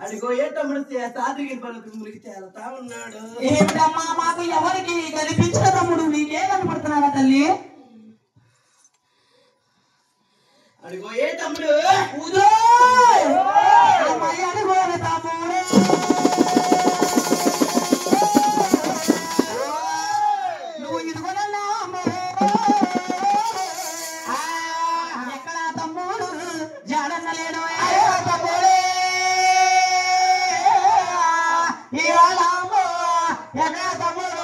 అడిగో ఏ తమ్ముడు తాతగిరి పలుకు మురికి తేలుతా ఉన్నాడు. ఏంటమ్మా మాకు ఎవరికి కనిపించిన తమ్ముడు నీకే కనపడుతున్నాడా తల్లి? అడిగో ఏ తమ్ముడు అడిగో తమ్ముడు నువ్వు ఇదిగోనన్నా ఎక్కడ తమ్ముడు జాడన్నలేడు తమ్ముడే ఎక్కడ తమ్ముడు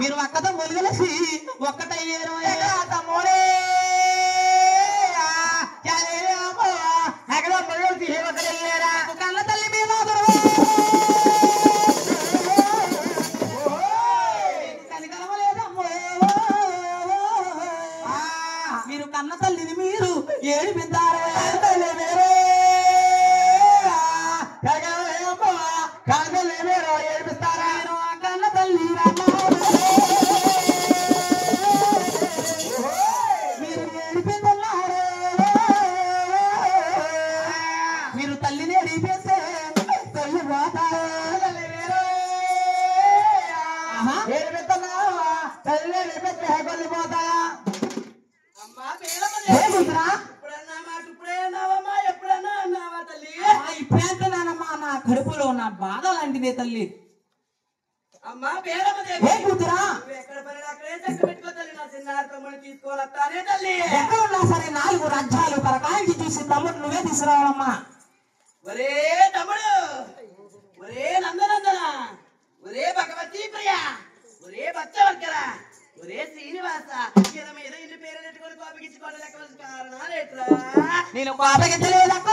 మీరు అక్కతో మొదలసి ఒక్కటయ్యారు తమ్ముడే ఎక్కడ మొదలసి ఒకటయ్యారా కళ్ళ తల్లి మీద మీరు కన్న తల్లిని మీరు ఏడిపిస్తారు ఏడిపిస్తారా కన్న తల్లి మీరు ఏడిపిస్తున్నారు మీరు తల్లిని ఏడిపిస్తే తల్లి పోతారు ఏడిపిస్తున్నావా తల్లి ఏడిపిస్తే కొల్లి పోతాయా ఇప్పుడేంటున్నానమ్మా నా కడుపులో నా బాధ లాంటిదే తల్లి. అమ్మా కూతురా ఎక్కడ ఉన్నా సరే 4 రాజ్యాలు పరకాయించి చూసి తమ్ముడు నువ్వే తీసుకురావాలమ్మా. ఒరే తమ్ముడు, ఒరే నందనందన, ఒరే భగవతీ ప్రియ, ఒరే భక్తవర్గర, ఒరే శ్రీనివాస, మీద ఇన్ని పేరు నెట్టుకొని కోపగించుకోవడం లెక్కవలసిన కారణాలు ఎట్లా? నేను కోపగించలేదక్క